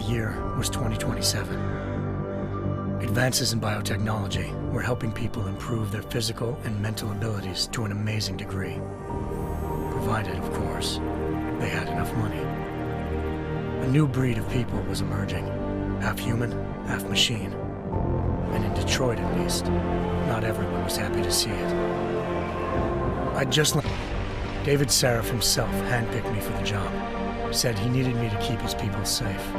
year was 2027. Advances in biotechnology were helping people improve their physical and mental abilities to an amazing degree. Provided, of course, they had enough money. A new breed of people was emerging, half human, half machine. And in Detroit, at least, not everyone was happy to see it. I'd just David Sarif himself handpicked me for the job. Said he needed me to keep his people safe.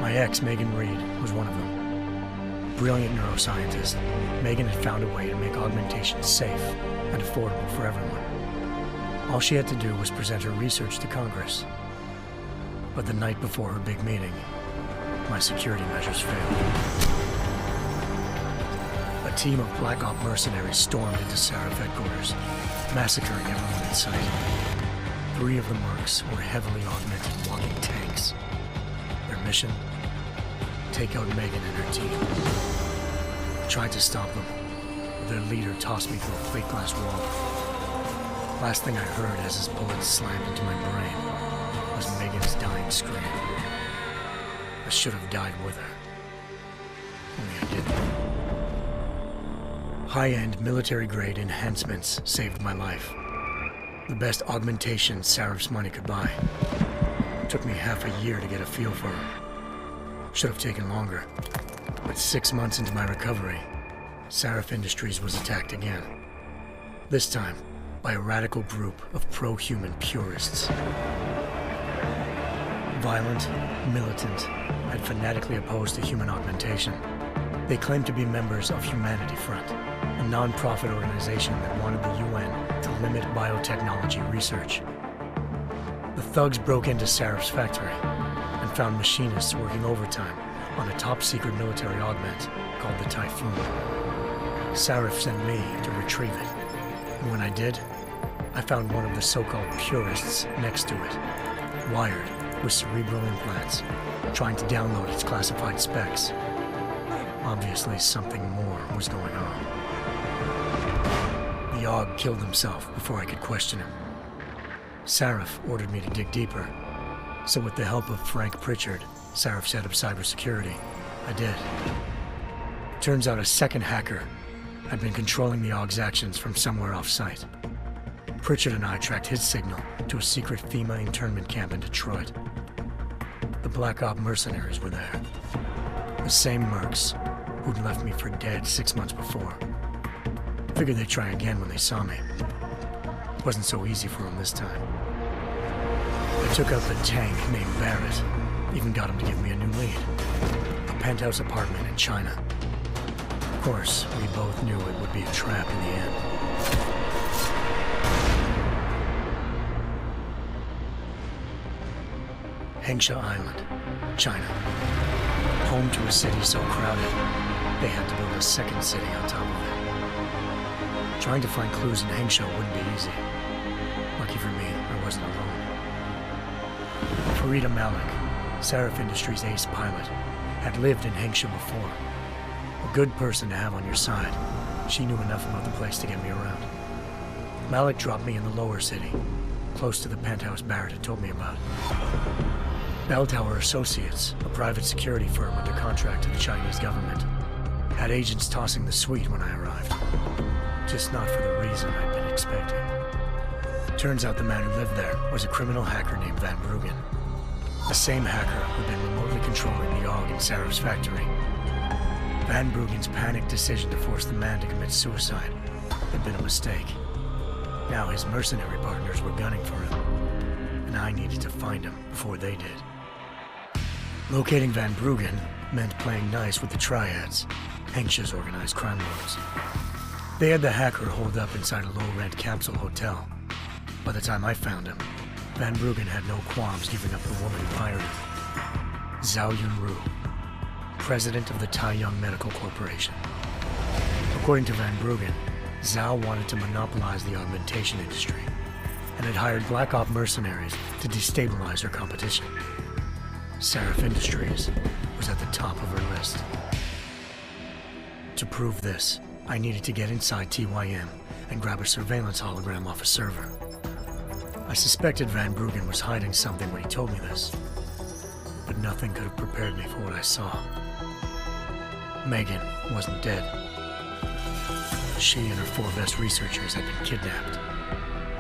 My ex, Megan Reed, was one of them. Brilliant neuroscientist, Megan had found a way to make augmentation safe and affordable for everyone. All she had to do was present her research to Congress. But the night before her big meeting, my security measures failed. A team of Black Op mercenaries stormed into Sarif headquarters, massacring everyone in sight. 3 of the mercs were heavily augmented walking tanks. Their mission? Take out Megan and her team. I tried to stop them, but their leader tossed me through a plate glass wall. Last thing I heard as his bullets slammed into my brain was Megan's dying scream. I should have died with her. Only I didn't. High-end military-grade enhancements saved my life. The best augmentation Sarif's money could buy. It took me half a year to get a feel for her. Should have taken longer. But 6 months into my recovery, Sarif Industries was attacked again. This time, by a radical group of pro-human purists. Violent, militant, and fanatically opposed to human augmentation. They claimed to be members of Humanity Front, a non-profit organization that wanted the UN to limit biotechnology research. The thugs broke into Sarif's factory and found machinists working overtime on a top-secret military augment called the Typhoon. Sarif sent me to retrieve it, and when I did, I found one of the so-called purists next to it, wired with cerebral implants, trying to download its classified specs. Obviously, something more was going on. The Aug killed himself before I could question him. Sarif ordered me to dig deeper, so with the help of Frank Pritchard, Sarif's head of cybersecurity, I did. Turns out a second hacker had been controlling the Aug's actions from somewhere off-site. Pritchard and I tracked his signal to a secret FEMA internment camp in Detroit. The Black Op mercenaries were there. The same mercs who'd left me for dead 6 months before. Figured they'd try again when they saw me. Wasn't so easy for them this time. I took out the tank named Barrett, even got him to give me a new lead. A penthouse apartment in China. Of course, we both knew it would be a trap in the end. Hengsha Island, China. Home to a city so crowded, they had to build a second city on top of it. Trying to find clues in Hengsha wouldn't be easy. Lucky for me, I wasn't alone. Farida Malik, Sarif Industries' ace pilot, had lived in Hengsha before. A good person to have on your side. She knew enough about the place to get me around. Malik dropped me in the lower city, close to the penthouse Barrett had told me about. Bell Tower Associates, a private security firm under contract to the Chinese government, had agents tossing the suite when I arrived. Just not for the reason I'd been expecting. Turns out the man who lived there was a criminal hacker named Van Bruggen. The same hacker who'd been remotely controlling the Aug in Sarif's factory. Van Bruggen's panicked decision to force the man to commit suicide had been a mistake. Now his mercenary partners were gunning for him, and I needed to find him before they did. Locating Van Bruggen meant playing nice with the Triads, Hengsha's organized crime lords. They had the hacker holed up inside a low-rent capsule hotel. By the time I found him, Van Bruggen had no qualms giving up the woman who hired him. Zhao Yunru, president of the Taiyang Medical Corporation. According to Van Bruggen, Zhao wanted to monopolize the augmentation industry and had hired Black Op mercenaries to destabilize her competition. Sarif Industries was at the top of her list. To prove this, I needed to get inside TYM and grab a surveillance hologram off a server. I suspected Van Bruggen was hiding something when he told me this, but but nothing could have prepared me for what I saw. Megan wasn't dead. She and her 4 best researchers had been kidnapped,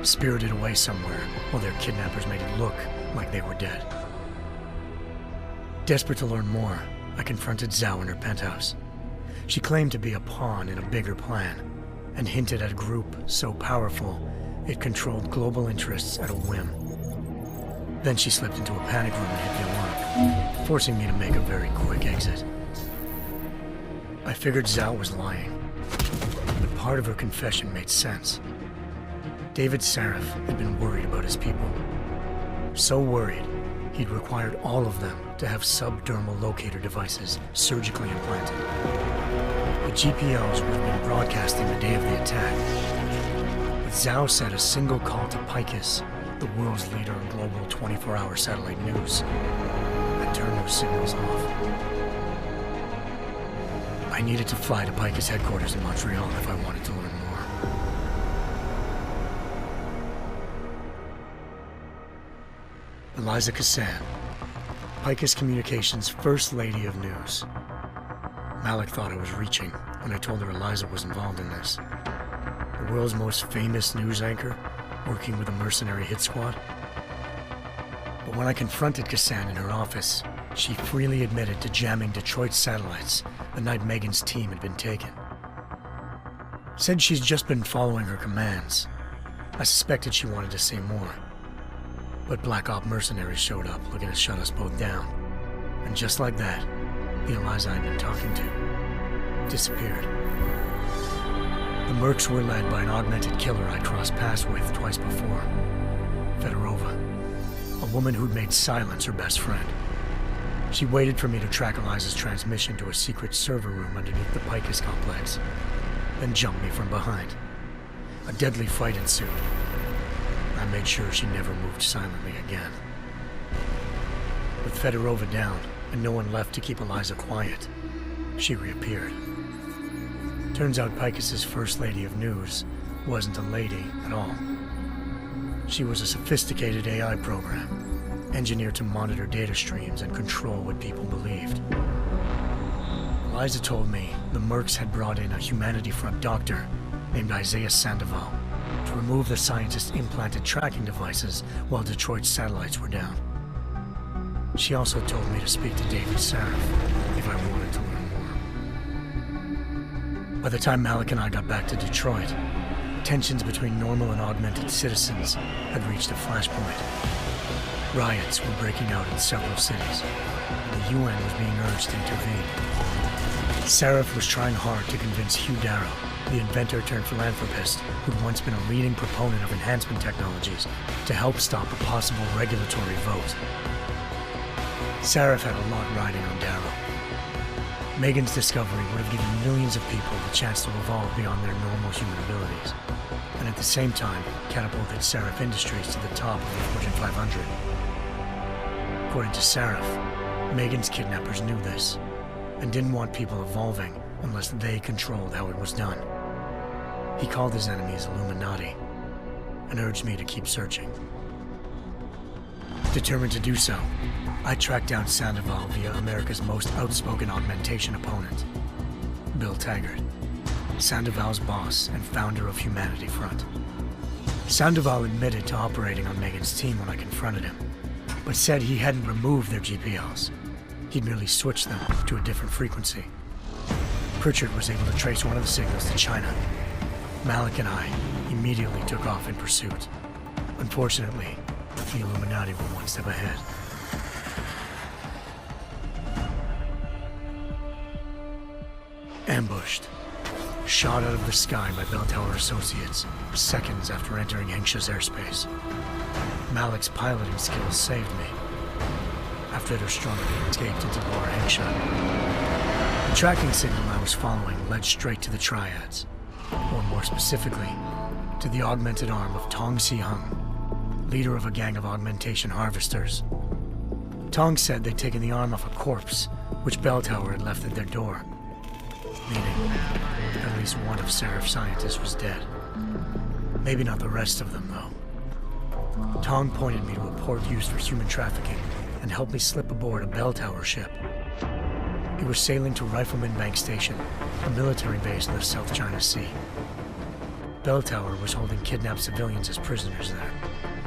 spirited away somewhere while their kidnappers made it look like they were dead. Desperate to learn more, I confronted Zhao in her penthouse. She claimed to be a pawn in a bigger plan, and hinted at a group so powerful it controlled global interests at a whim. Then she slipped into a panic room and hit the alarm, forcing me to make a very quick exit. I figured Zhao was lying, but part of her confession made sense. David Sarif had been worried about his people. So worried, he'd required all of them to have subdermal locator devices surgically implanted. The GPOs would have been broadcasting the day of the attack. But Zhao said a single call to Pacifist, the world's leader in global 24-hour satellite news, had turned those signals off. I needed to fly to Pacifist headquarters in Montreal if I wanted to learn more. Eliza Cassan, Pacifist Communications' First Lady of News. Malik thought I was reaching when I told her Eliza was involved in this. The world's most famous news anchor, working with a mercenary hit squad. But when I confronted Cassan in her office, she freely admitted to jamming Detroit's satellites the night Megan's team had been taken. Said she's just been following her commands. I suspected she wanted to say more. But Black Op mercenaries showed up looking to shut us both down. And just like that, the Eliza I'd been talking to disappeared. The Mercs were led by an augmented killer I'd crossed paths with twice before, Fedorova, a woman who'd made silence her best friend. She waited for me to track Eliza's transmission to a secret server room underneath the Picus complex, then jumped me from behind. A deadly fight ensued. I made sure she never moved silently again. With Fedorova down and no one left to keep Eliza quiet, she reappeared. Turns out Picus's First Lady of News wasn't a lady at all. She was a sophisticated AI program, engineered to monitor data streams and control what people believed. Eliza told me the Mercs had brought in a Humanity Front doctor named Isaiah Sandoval to remove the scientist's implanted tracking devices while Detroit's satellites were down. She also told me to speak to David Sarif if I wanted to learn more. By the time Malik and I got back to Detroit, tensions between normal and augmented citizens had reached a flashpoint. Riots were breaking out in several cities, and the UN was being urged to intervene. Sarif was trying hard to convince Hugh Darrow, the inventor turned philanthropist who'd once been a leading proponent of enhancement technologies, to help stop a possible regulatory vote. Sarif had a lot riding on Darrow. Megan's discovery would have given millions of people the chance to evolve beyond their normal human abilities, and at the same time catapulted Sarif Industries to the top of the Fortune 500. According to Sarif, Megan's kidnappers knew this, and didn't want people evolving unless they controlled how it was done. He called his enemies Illuminati, and urged me to keep searching. Determined to do so, I tracked down Sandoval via America's most outspoken augmentation opponent, Bill Taggart, Sandoval's boss and founder of Humanity Front. Sandoval admitted to operating on Megan's team when I confronted him, but said he hadn't removed their GPLs. He'd merely switched them to a different frequency. Pritchard was able to trace one of the signals to China. Malik and I immediately took off in pursuit. Unfortunately, the Illuminati were one step ahead. Ambushed. Shot out of the sky by Bell Tower Associates, seconds after entering Hengsha's airspace. Malik's piloting skills saved me. After their struggle, he escaped into Lower Hengsha. The tracking signal I was following led straight to the Triads, or more specifically, to the augmented arm of Tong Si-hung, leader of a gang of augmentation harvesters. Tong said they'd taken the arm off a corpse, which Bell Tower had left at their door, meaning at least one of Sarif's scientists was dead. Maybe not the rest of them, though. Tong pointed me to a port used for human trafficking and helped me slip aboard a bell tower ship. It was sailing to Rifleman Bank Station, a military base in the South China Sea. Bell Tower was holding kidnapped civilians as prisoners there,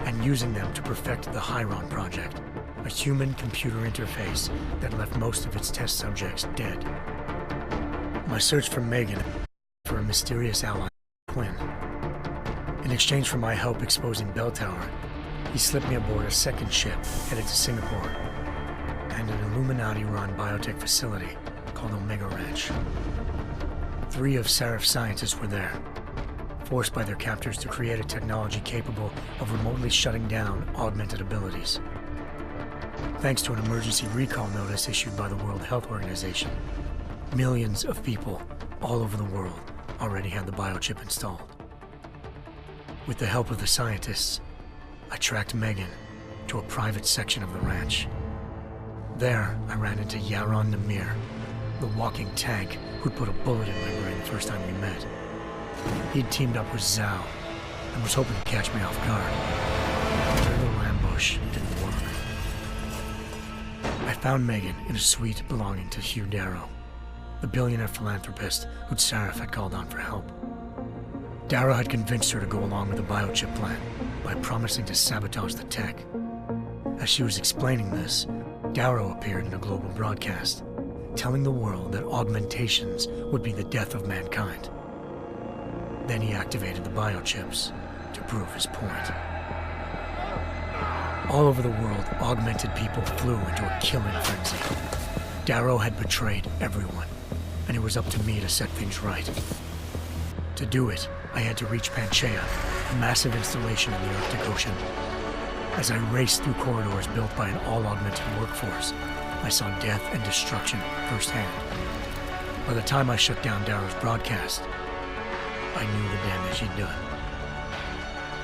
and using them to perfect the Hyron Project, a human-computer interface that left most of its test subjects dead. My search for Megan for a mysterious ally, Quinn. In exchange for my help exposing Bell Tower, he slipped me aboard a second ship headed to Singapore and an Illuminati-run biotech facility called Omega Ranch. 3 of Serif's scientists were there, forced by their captors to create a technology capable of remotely shutting down augmented abilities. Thanks to an emergency recall notice issued by the World Health Organization, millions of people all over the world already had the biochip installed. With the help of the scientists, I tracked Megan to a private section of the ranch. There, I ran into Yaron Namir, the walking tank who'd put a bullet in my brain the first time we met. He'd teamed up with Zhao and was hoping to catch me off guard. Their little ambush didn't work. I found Megan in a suite belonging to Hugh Darrow, the billionaire philanthropist who'd Sarif had called on for help. Darrow had convinced her to go along with the biochip plan by promising to sabotage the tech. As she was explaining this, Darrow appeared in a global broadcast, telling the world that augmentations would be the death of mankind. Then he activated the biochips to prove his point. All over the world, augmented people flew into a killing frenzy. Darrow had betrayed everyone, and it was up to me to set things right. To do it, I had to reach Panchaea, a massive installation in the Arctic Ocean. As I raced through corridors built by an all-augmented workforce, I saw death and destruction firsthand. By the time I shut down Darrow's broadcast, I knew the damage he'd done.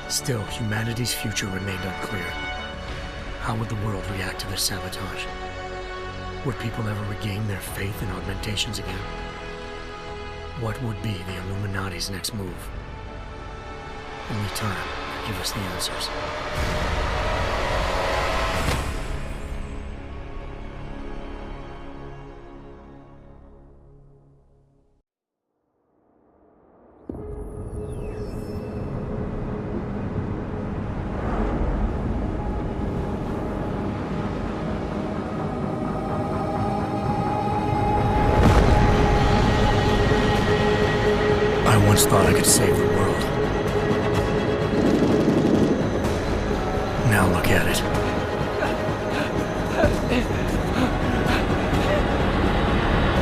Still, humanity's future remained unclear. How would the world react to this sabotage? Would people ever regain their faith in augmentations again? What would be the Illuminati's next move? Only time could give us the answers. I once thought I could save the world. Now look at it.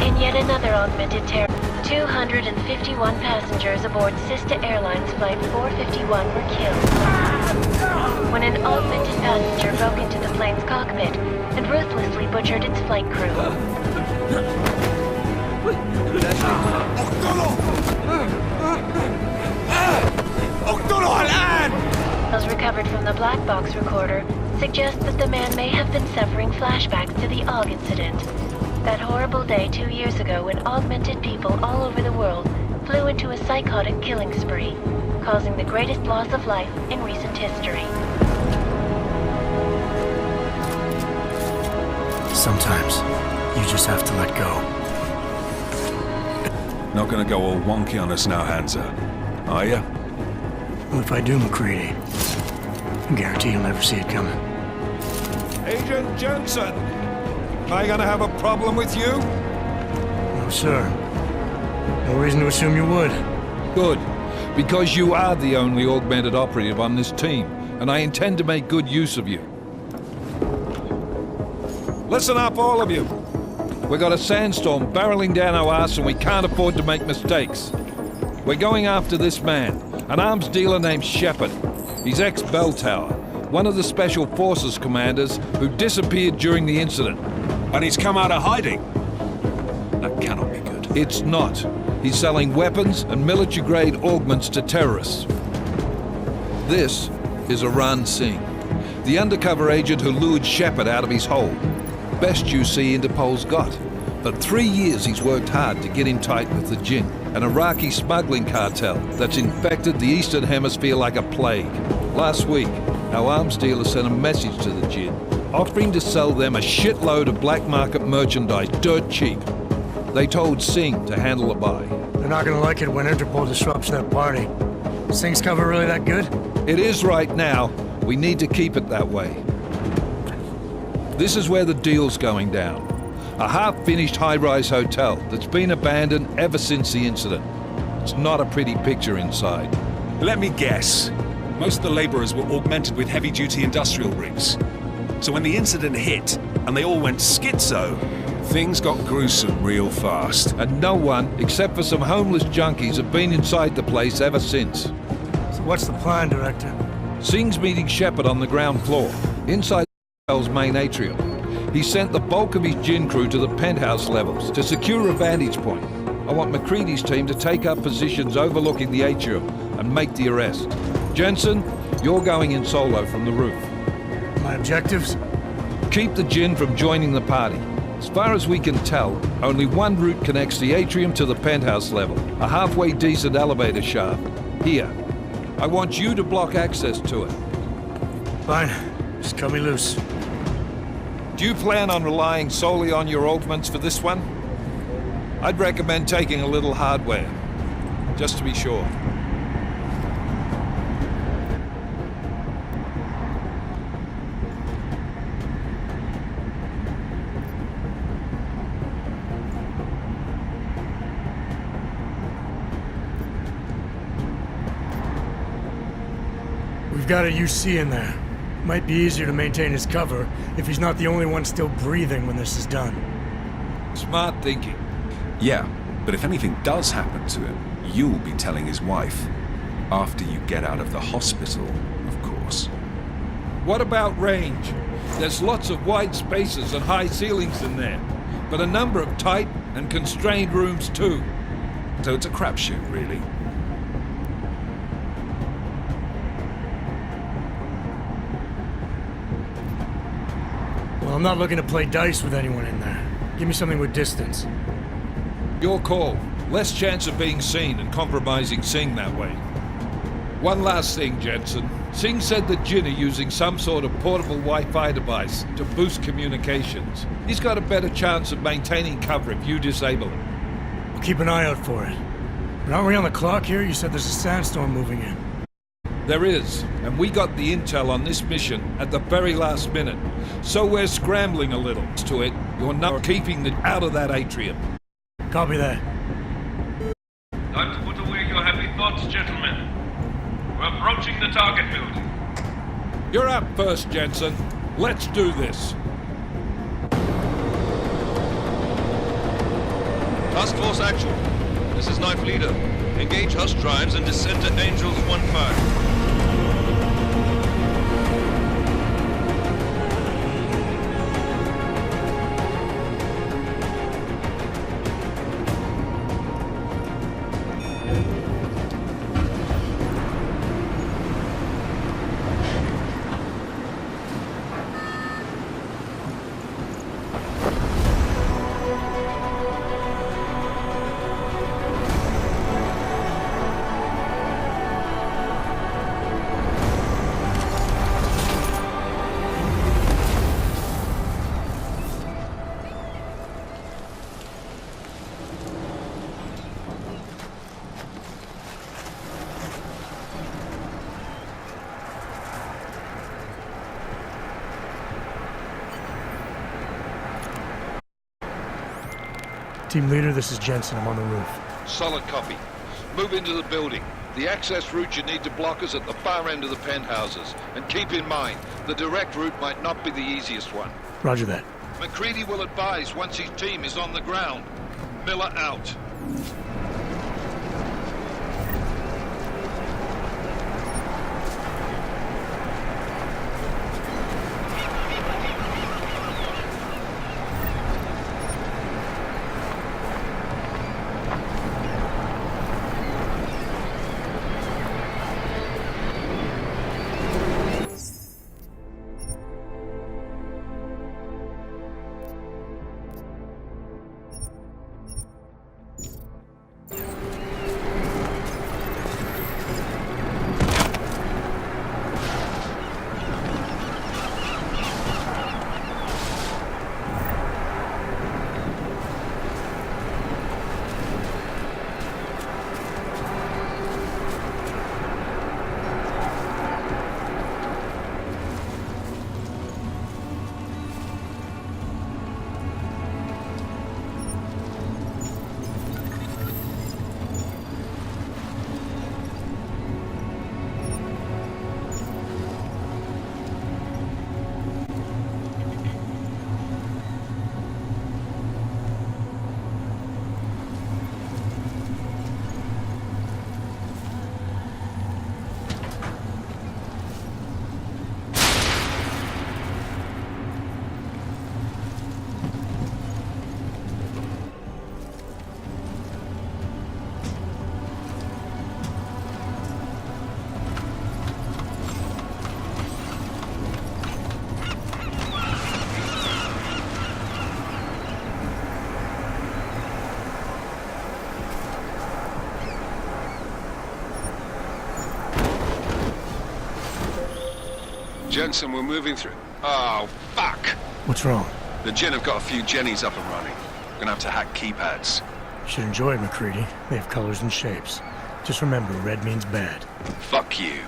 In yet another augmented terror, 251 passengers aboard Sister Airlines Flight 451 were killed when an augmented passenger broke into the plane's cockpit and ruthlessly butchered its flight crew. Those recovered from the black box recorder suggest that the man may have been suffering flashbacks to the AUG incident. That horrible day 2 years ago when augmented people all over the world flew into a psychotic killing spree, causing the greatest loss of life in recent history. Sometimes, you just have to let go. Not gonna go all wonky on us now, Hansa, are ya? Well, if I do, McCready, I guarantee you'll never see it coming. Agent Jensen! Am I gonna have a problem with you? No, sir. No reason to assume you would. Good, because you are the only augmented operative on this team, and I intend to make good use of you. Listen up, all of you. We got a sandstorm barreling down our ass and we can't afford to make mistakes. We're going after this man, an arms dealer named Shepard. He's ex-Bell Tower, one of the Special Forces commanders who disappeared during the incident. And he's come out of hiding. That cannot be good. It's not. He's selling weapons and military-grade augments to terrorists. This is Aran Singh, the undercover agent who lured Shepard out of his hole. Best you see Interpol's got. For 3 years he's worked hard to get in tight with the Jinn, an Iraqi smuggling cartel that's infected the Eastern Hemisphere like a plague. Last week, our arms dealer sent a message to the Jinn, offering to sell them a shitload of black market merchandise dirt cheap. They told Singh to handle the buy. They're not gonna like it when Interpol disrupts that party. Singh's cover really that good? It is right now. We need to keep it that way. This is where the deal's going down. A half-finished high-rise hotel that's been abandoned ever since the incident. It's not a pretty picture inside. Let me guess. Most of the laborers were augmented with heavy-duty industrial rigs. So when the incident hit, and they all went schizo, things got gruesome real fast. And no one, except for some homeless junkies, have been inside the place ever since. So what's the plan, Director? Singh's meeting Shepard on the ground floor, inside the hotel's main atrium. He sent the bulk of his Jinn crew to the penthouse levels to secure a vantage point. I want McCready's team to take up positions overlooking the atrium and make the arrest. Jensen, you're going in solo from the roof. My objectives? Keep the Jinn from joining the party. As far as we can tell, only one route connects the atrium to the penthouse level, a halfway decent elevator shaft. Here. I want you to block access to it. Fine. Just cut me loose. Do you plan on relying solely on your augments for this one? I'd recommend taking a little hardware, just to be sure. We've got a UC in there. Might be easier to maintain his cover if he's not the only one still breathing when this is done. Smart thinking. Yeah, but if anything does happen to him, you'll be telling his wife. After you get out of the hospital, of course. What about range? There's lots of wide spaces and high ceilings in there, but a number of tight and constrained rooms too. So it's a crapshoot, really. Well, I'm not looking to play dice with anyone in there. Give me something with distance. Your call. Less chance of being seen and compromising Singh that way. One last thing, Jensen. Singh said the Jinn are using some sort of portable Wi-Fi device to boost communications. He's got a better chance of maintaining cover if you disable it. We'll keep an eye out for it. But aren't we on the clock here? You said there's a sandstorm moving in. There is, and we got the intel on this mission at the very last minute. So we're scrambling a little to it. You're not keeping the out of that atrium. Copy that. Time to put away your happy thoughts, gentlemen. We're approaching the target building. You're up first, Jensen. Let's do this. Task Force Actual. This is Knife Leader. Engage Hush drives and descend to Angels 1-5. Team leader, this is Jensen. I'm on the roof. Solid copy. Move into the building. The access route you need to block is at the far end of the penthouses. And keep in mind, the direct route might not be the easiest one. Roger that. McCready will advise once his team is on the ground. Miller out. Jensen, we're moving through... Oh, fuck! What's wrong? The Jinn have got a few Jennies up and running. We're gonna have to hack keypads. You should enjoy it, McCready. They have colors and shapes. Just remember, red means bad. Fuck you.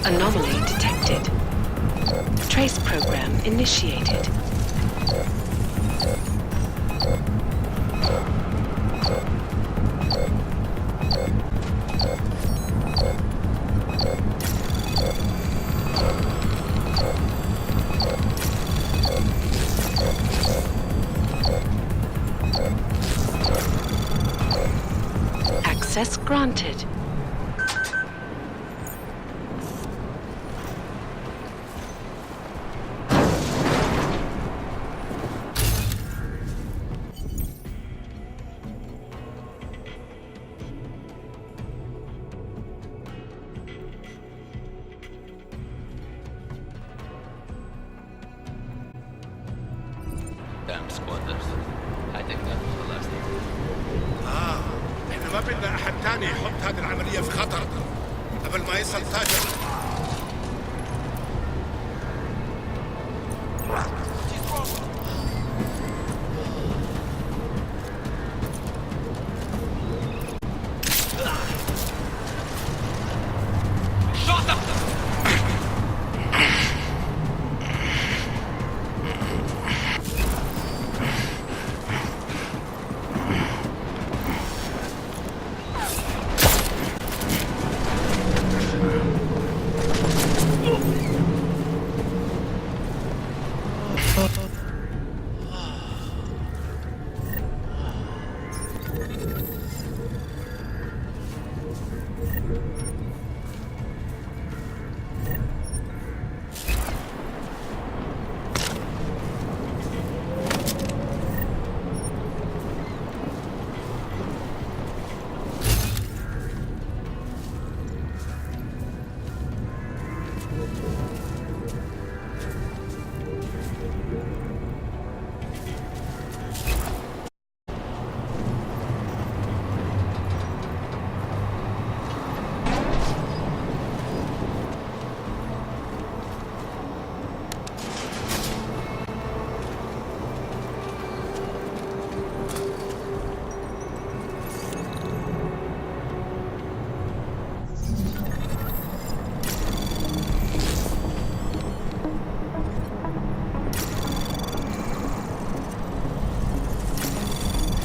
Anomaly detected. Trace program initiated. Access granted. Damn squatters. I think that was the last thing. احنا ما بدنا احد تاني يحط هذه العملية في خطر قبل ما يصل تاجر.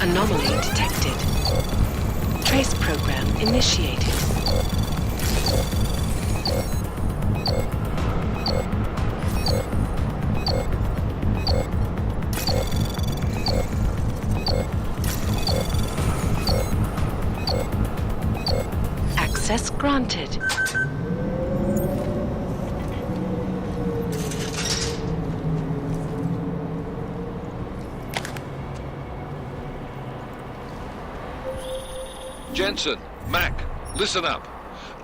Anomaly detected. Trace program initiated. Access granted. Jensen, Mac, listen up.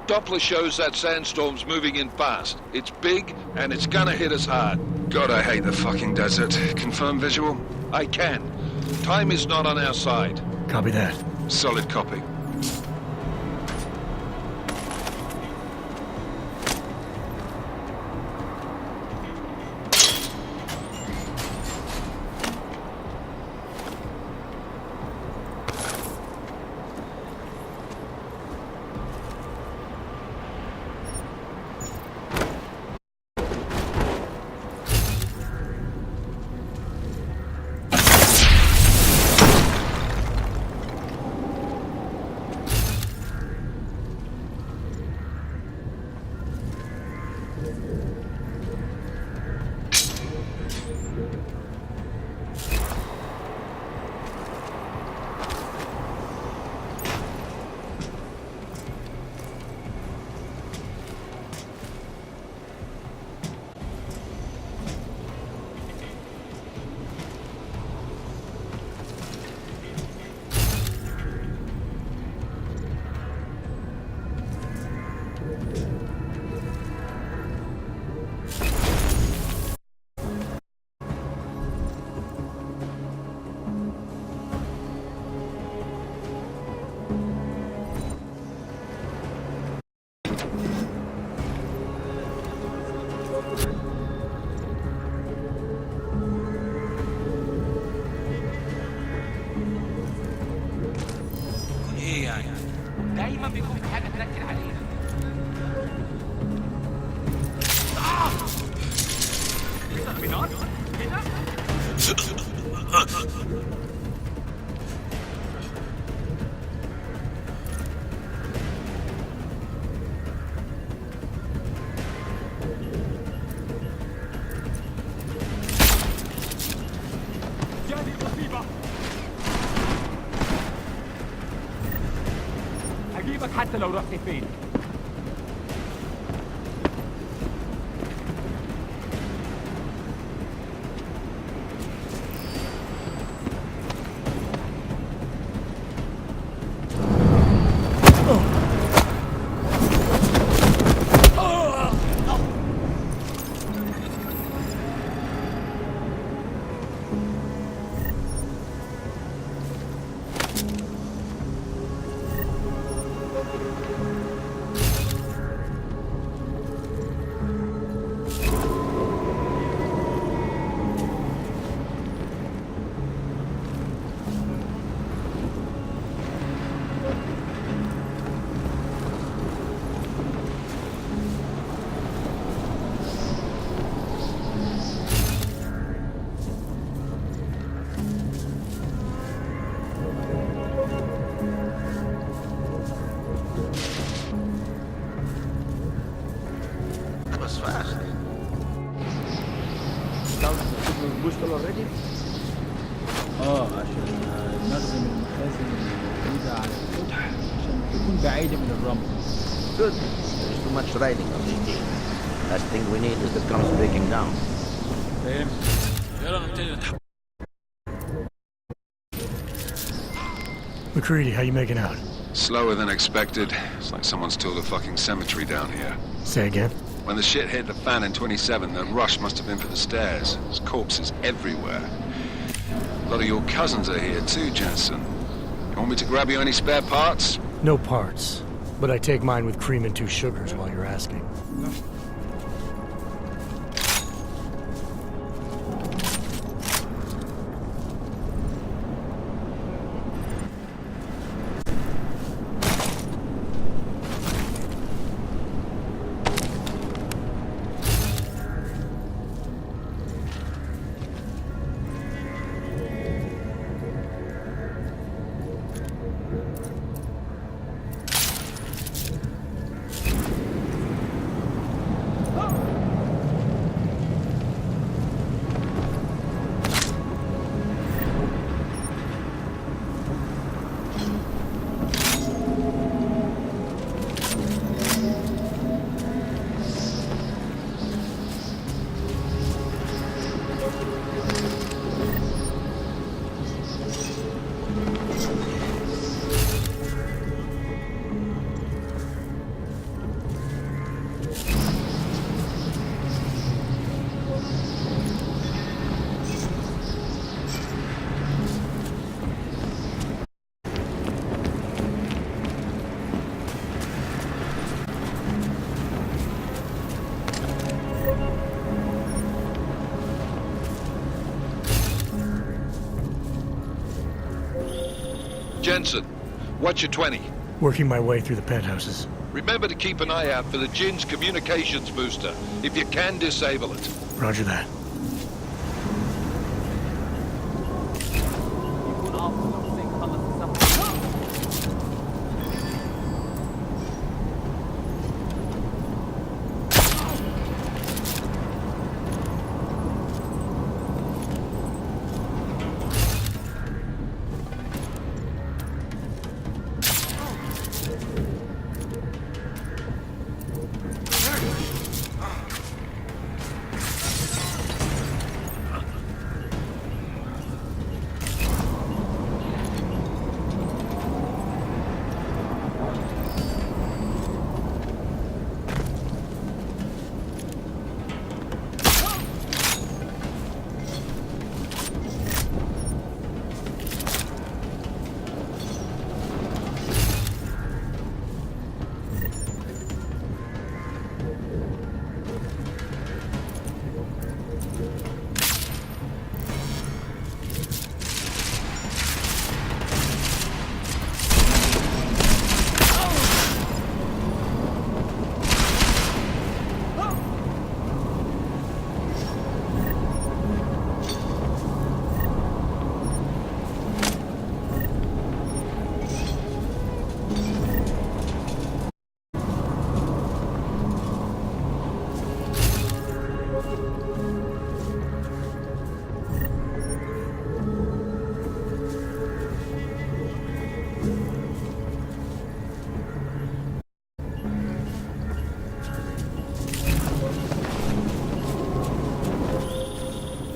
Doppler shows that sandstorm's moving in fast. It's big, and it's gonna hit us hard. God, I hate the fucking desert. Confirm visual? I can. Time is not on our side. Copy that. Solid copy. دايما بيكون في حاجه تنكد علينا. بنار كده. جاني مصيبه. هجيبك حتى لو رحت فين. عشان نخدم المخازن الموجودة على السطح عشان تكون بعيدة من الرمل. Good. There's too much riding on this team. Last thing we need is the drums breaking down. McCready, how you making out? Slower than expected. It's like someone's tilled a fucking cemetery down here. Say again? When the shit hit the fan in 27, the rush must have been for the stairs. There's corpses everywhere. A lot of your cousins are here too, Jensen. You want me to grab you any spare parts? No parts. But I take mine with cream and 2 sugars while you're asking. Jensen, what's your 20? Working my way through the penthouses. Remember to keep an eye out for the Jinn's communications booster. If you can, disable it. Roger that.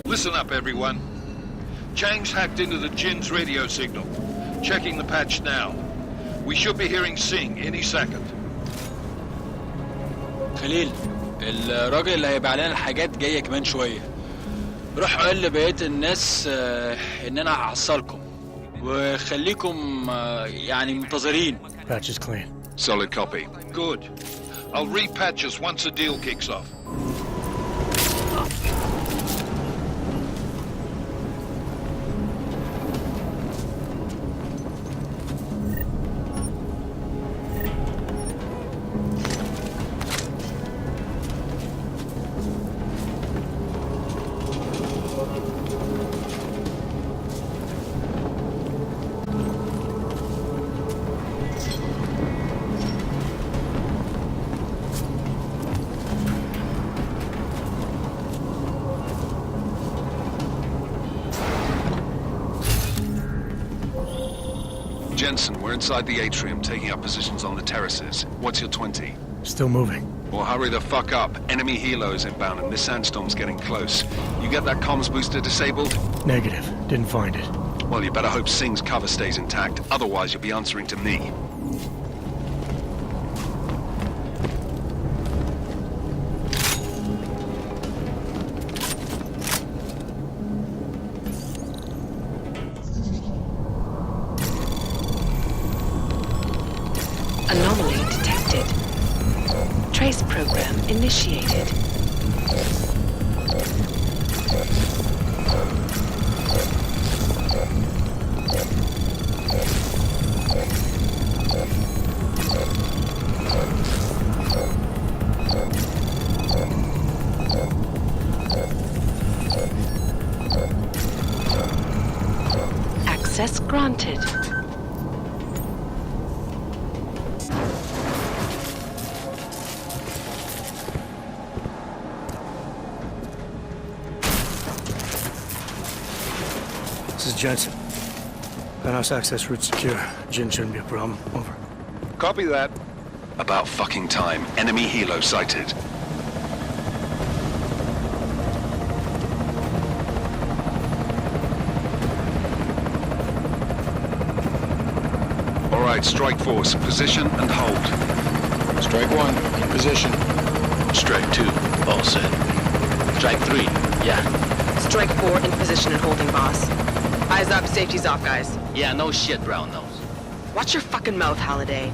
Listen up, everyone. Chang's hacked into the Jinn's radio signal. Checking the patch now. We should be hearing Singh any second. خليل، الراجل اللي هيبيع لنا الحاجات جاي كمان شوية. روح قول لبقية الناس إن أنا هحصلكم. وخليكم يعني منتظرين. Patch is clean. Solid copy. Good. I'll repatch us once the deal kicks off. Jensen, we're inside the atrium, taking up positions on the terraces. What's your 20? Still moving. Well, hurry the fuck up. Enemy helos inbound and this sandstorm's getting close. You get that comms booster disabled? Negative. Didn't find it. Well, you better hope Singh's cover stays intact. Otherwise, you'll be answering to me. Anomaly detected. Trace program initiated. Access granted. This is Jensen. Penthouse access route secure. Jinn shouldn't be a problem. Over. Copy that. About fucking time. Enemy helo sighted. All right, strike force. Position and hold. Strike one, in position. Strike two, all set. Strike three, yeah. Strike 4 in position and holding, boss. Eyes up, safety's off, guys. Yeah, no shit, brown nose. Watch your fucking mouth, Halliday.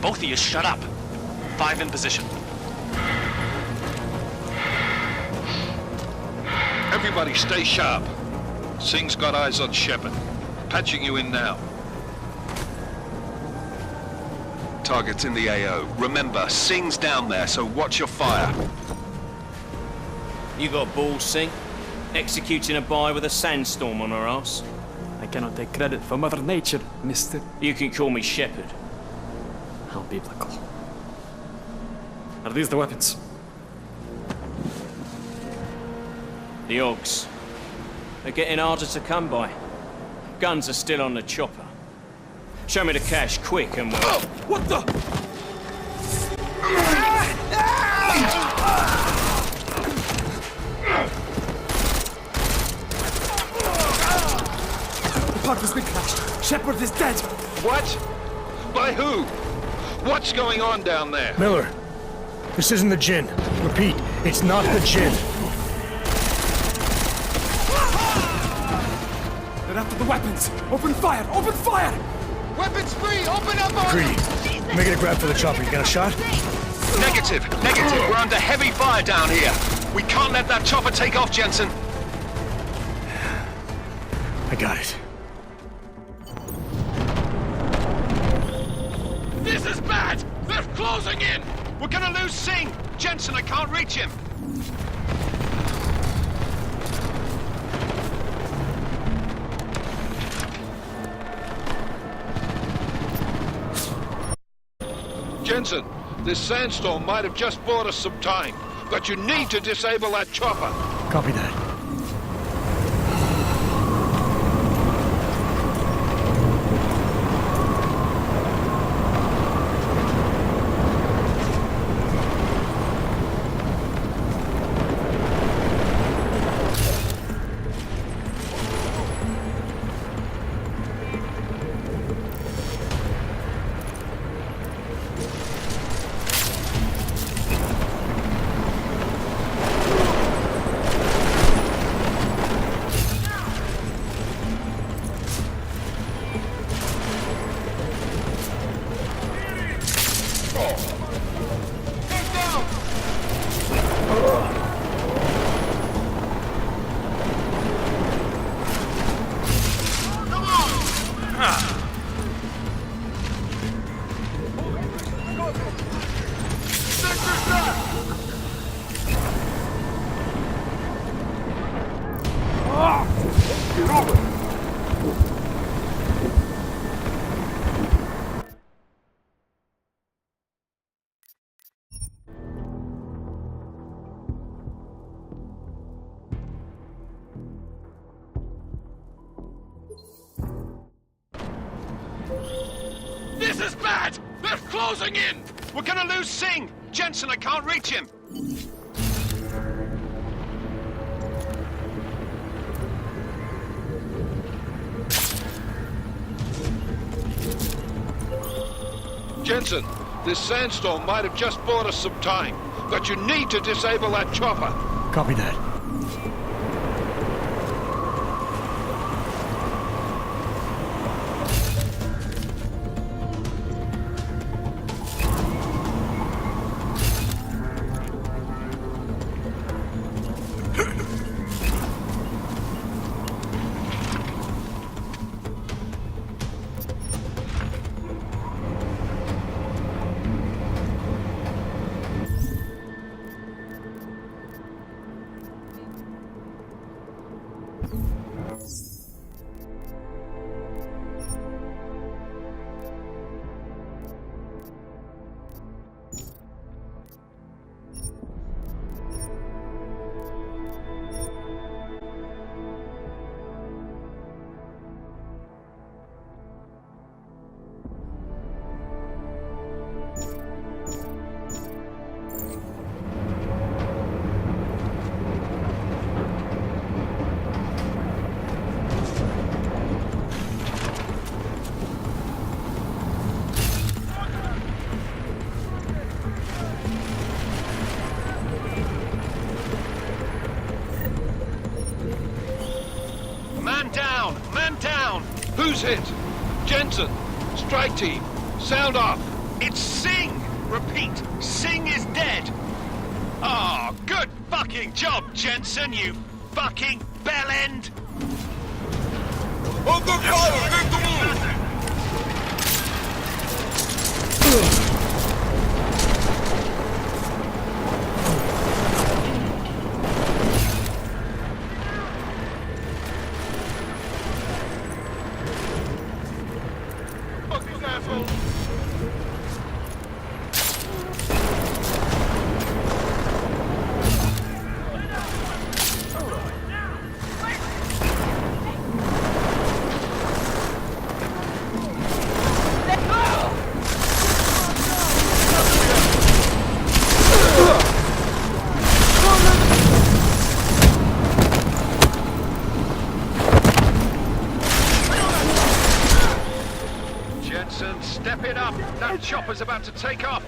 Both of you, shut up. 5 in position. Everybody stay sharp. Singh's got eyes on Shepard. Patching you in now. Target's in the AO. Remember, Singh's down there, so watch your fire. You got balls, Singh? Executing a buy with a sandstorm on her ass? I cannot take credit for Mother Nature, mister. You can call me Shepherd. How biblical. Are these the weapons? The Augs. They're getting harder to come by. Guns are still on the chopper. Show me the cash, quick, and we'll... Oh, what the? The park has been crashed. Shepard is dead. What? By who? What's going on down there? Miller, this isn't the Jinn. Repeat, it's not the Jinn. They're after the weapons. Open fire! Open fire! Weapons free! Open up on Greedy. Making a grab for the chopper. You got a shot? Negative. We're under heavy fire down here. We can't let that chopper take off, Jensen. I got it. This is bad! They're closing in! We're gonna lose Singh! Jensen, I can't reach him! Jensen, this sandstorm might have just bought us some time, but you need to disable that chopper. Copy that. This is bad! They're closing in! We're gonna lose Singh! Jensen, I can't reach him! Jensen, this sandstorm might have just bought us some time, but you need to disable that chopper. Copy that. Man down! Who's hit? Jensen, strike team, sound off. It's Singh! Repeat, Singh is dead! Oh, good fucking job, Jensen, you fucking bellend! Open fire! Get the move! Jensen, step it up! That chopper's about to take off!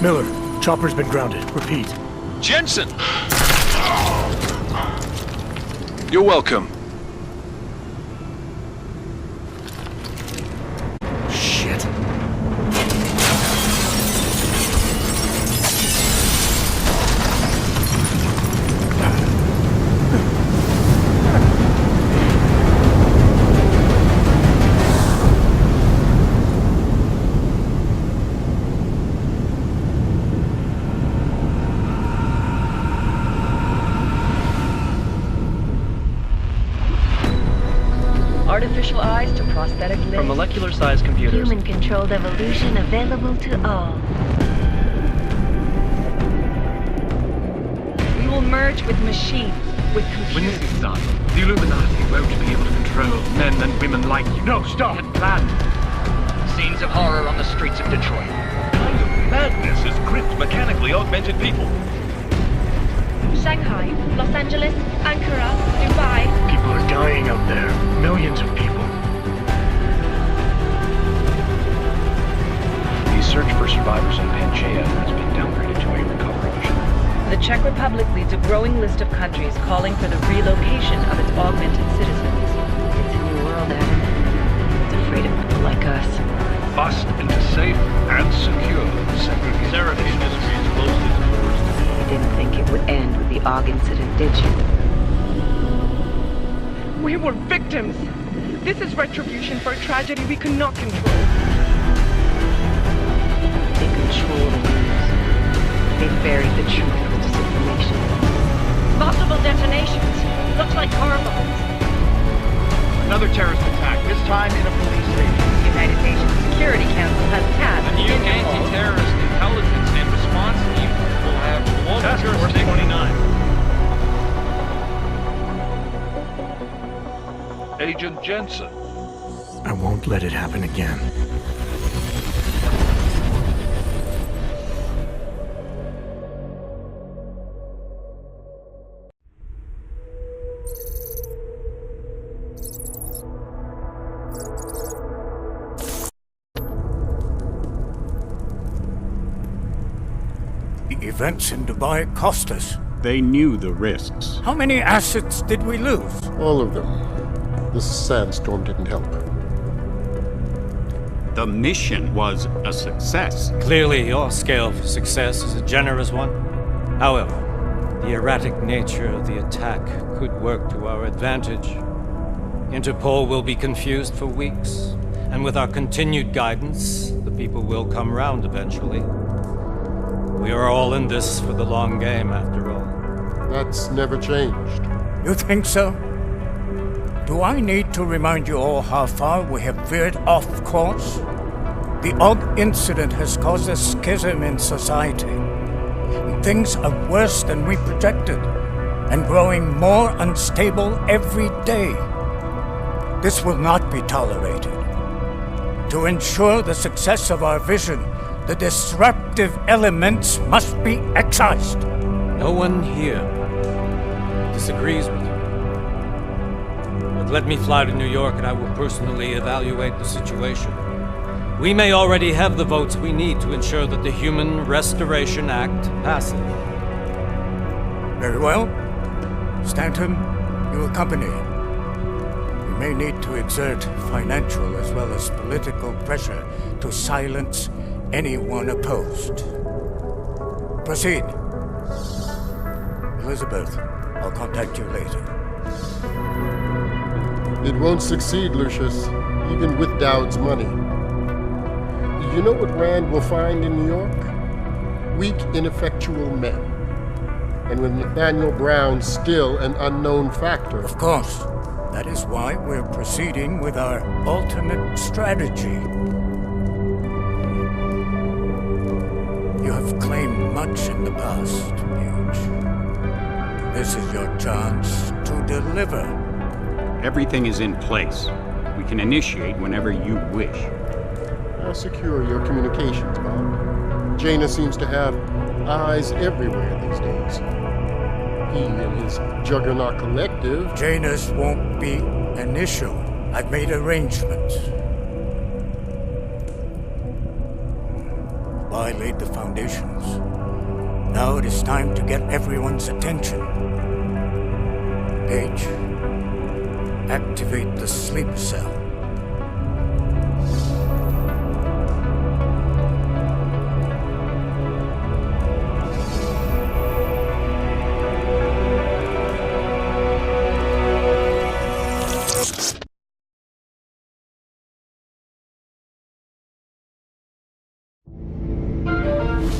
Miller, chopper's been grounded. Repeat. Jensen! You're welcome. Shit. Artificial eyes to prosthetic limbs. From molecular-sized computers. Human-controlled evolution available to all. We will merge with machines, with computers. When this is done, the Illuminati won't be able to control men and women like you. No, stop! Had planned. Scenes of horror on the streets of Detroit. What kind of madness has gripped mechanically augmented people? Shanghai, Los Angeles, Ankara, Dubai. People are dying out there. Millions of people. The search for survivors in Panchaea has been downgraded to a recovery mission. The Czech Republic leads a growing list of countries calling for the relocation of its augmented citizens. It's a new world, Adam. It's afraid of people like us. Bust into safe and secure segregation. Seraph Industries closed its doors. You didn't think it would end with the AUG incident, did you? We were victims. This is retribution for a tragedy we could not control. They control the news. They buried the truth with disinformation. Multiple detonations. Looks like car bombs. Another terrorist attack, this time in a police station. The United Nations Security Council has tasked The new anti-terrorist intelligence and response team will have global jurisdiction. 29. Agent Jensen. I won't let it happen again. The events in Dubai cost us. They knew the risks. How many assets did we lose? All of them. This sandstorm didn't help. The mission was a success. Clearly, your scale for success is a generous one. However, the erratic nature of the attack could work to our advantage. Interpol will be confused for weeks, and with our continued guidance, the people will come round eventually. We are all in this for the long game, after all. That's never changed. You think so? Do I need to remind you all how far we have veered off course? The AUG incident has caused a schism in society. Things are worse than we projected, and growing more unstable every day. This will not be tolerated. To ensure the success of our vision, the disruptive elements must be excised. No one here disagrees with you. But let me fly to New York and I will personally evaluate the situation. We may already have the votes we need to ensure that the Human Restoration Act passes. Very well. Stanton, you accompany. We may need to exert financial as well as political pressure to silence anyone opposed. Proceed. Elizabeth, I'll contact you later. It won't succeed, Lucius, even with Dowd's money. You know what Rand will find in New York? Weak, ineffectual men. And with Nathaniel Brown still an unknown factor. Of course. That is why we're proceeding with our alternate strategy. You have claimed much in the past, Paige. This is your chance to deliver. Everything is in place. We can initiate whenever you wish. How secure are your communications, Bob? Jaina seems to have eyes everywhere these days. He and his Juggernaut Collective... Jaina's won't be an issue. I've made arrangements. I laid the foundations. Now it is time to get everyone's attention. Paige, activate the sleep cell.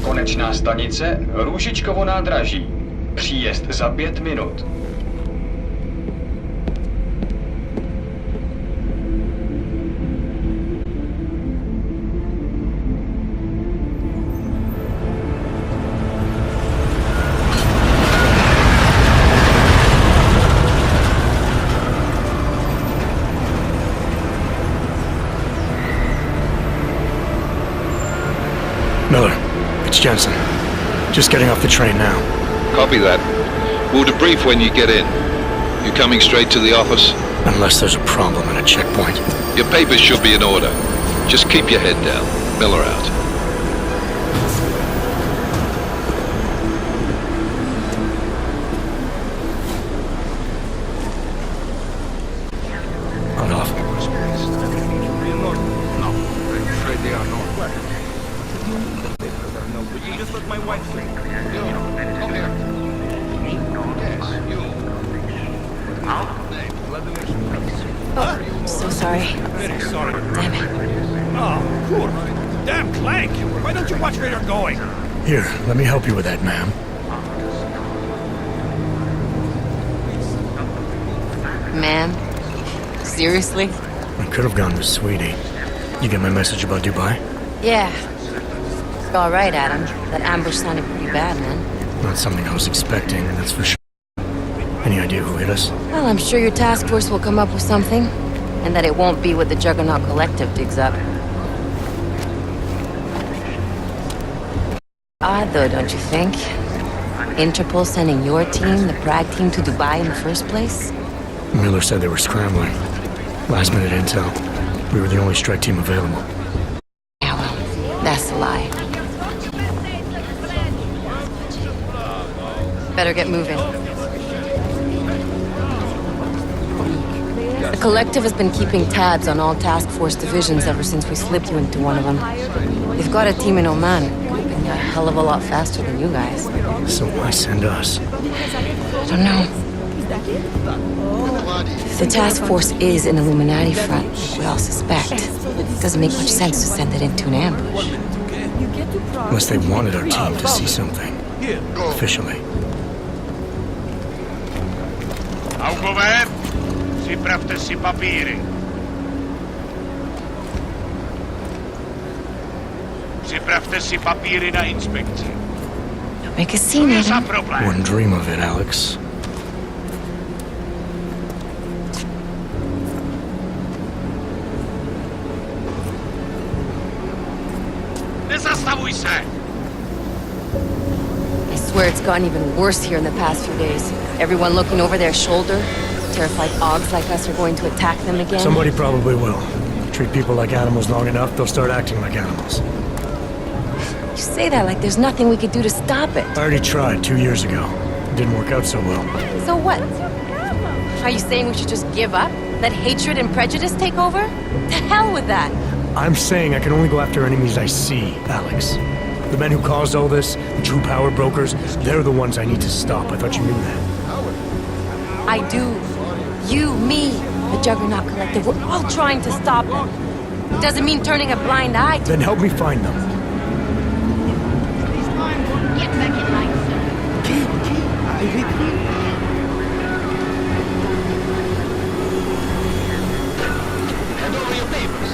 Konečná stanice Růžičkovo nádraží. Příjezd za 5 minut. Miller, it's Jensen. Just getting off the train now. Copy that. We'll debrief when you get in. You coming straight to the office? Unless there's a problem at a checkpoint. Your papers should be in order. Just keep your head down. Miller out. On off. No, I'm afraid they are not. Would you just let my wife sleep? You, come here. Yes, you. Oh, so sorry. Very sorry. Damn it. Oh, poor. Damn Clank! Why don't you watch where you're going? Here, let me help you with that, ma'am. Ma'am? Seriously? I could have gone with Sweetie. You get my message about Dubai? Yeah. All right, Adam. That ambush sounded pretty bad, man. Not something I was expecting, that's for sure. Any idea who hit us? Well, I'm sure your task force will come up with something. And that it won't be what the Juggernaut Collective digs up. Odd, though, don't you think? Interpol sending your team, the Prague team, to Dubai in the first place? Miller said they were scrambling. Last minute intel. We were the only strike team available. Yeah, well, that's a lie. Better get moving. The Collective has been keeping tabs on all task force divisions ever since we slipped you into one of them. They've got a team in Oman, moving a hell of a lot faster than you guys. So why send us? I don't know. If the task force is an Illuminati front, like we all suspect, it doesn't make much sense to send it into an ambush. Unless they wanted our team to see something. Officially. Augové, připravte si papíry. Připravte si papíry na inspekci. Make a scene, Adam. Wouldn't dream of it, Alex. Nezastavuj se! I swear it's gotten even worse here in the past few days. Everyone looking over their shoulder. Terrified Augs like us are going to attack them again. Somebody probably will. Treat people like animals long enough, they'll start acting like animals. You say that like there's nothing we could do to stop it. I already tried 2 years ago. Didn't work out so well. So what? Are you saying we should just give up? Let hatred and prejudice take over? To hell with that! I'm saying I can only go after enemies I see, Alex. The men who caused all this, the true power brokers, they're the ones I need to stop. I thought you knew that. I do. You, me, the Juggernaut Collective, we're all trying to stop them. Doesn't mean turning a blind eye to... Then help me find them. Get back in line, sir. Hand over your papers.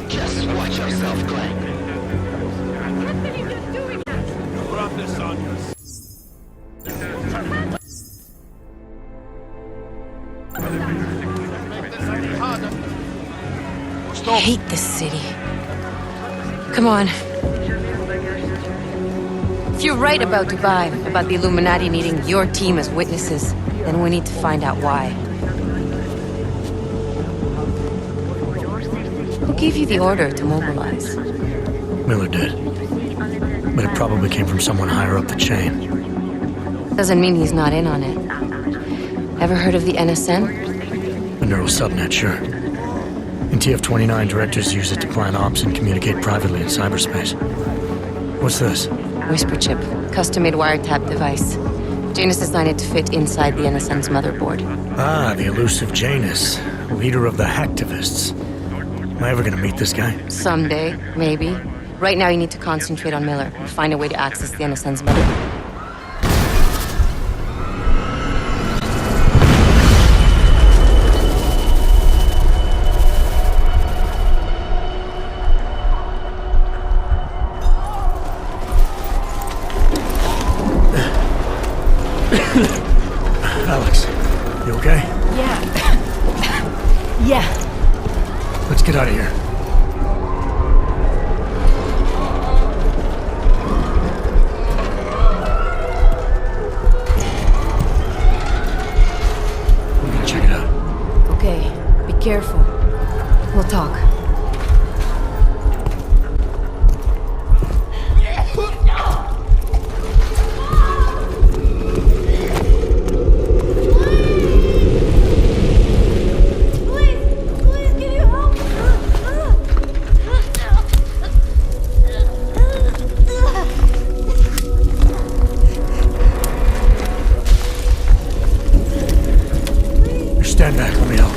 Just watch yourself, Clank. Rub this on you. I hate this city. Come on. If you're right about Dubai, about the Illuminati needing your team as witnesses, then we need to find out why. Who gave you the order to mobilize? Miller did. But it probably came from someone higher up the chain. Doesn't mean he's not in on it. Ever heard of the NSM? The neural subnet, sure. In TF-29, directors use it to plan ops and communicate privately in cyberspace. What's this? Whisper chip, custom-made wiretap device. Janus designed it to fit inside the NSM's motherboard. Ah, the elusive Janus, leader of the hacktivists. Am I ever gonna meet this guy? Someday, maybe. Right now you need to concentrate on Miller and find a way to access the NSM's motherboard. Alex, you okay? Yeah. Yeah. Let's get out of here. We're gonna check it out. Okay, be careful. We'll talk. Stand back, let me help.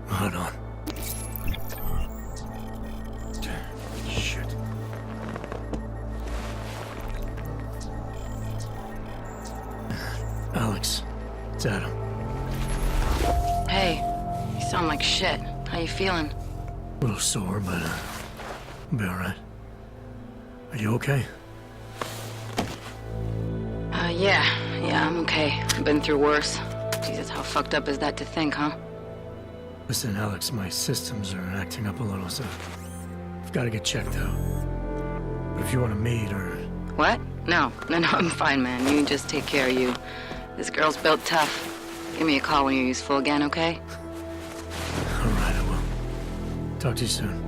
Hold on. Shit. Alex, it's Adam. Hey, you sound like shit. How you feeling? A little sore, but I'll be alright. Are you okay? Yeah, I'm okay. I've been through worse. Jesus, how fucked up is that to think, huh? Listen, Alex, my systems are acting up a little, so I've got to get checked out. But if you want to meet or... What? No, I'm fine, man. You just take care of you. This girl's built tough. Give me a call when you're useful again, okay? Alright, I will. Talk to you soon.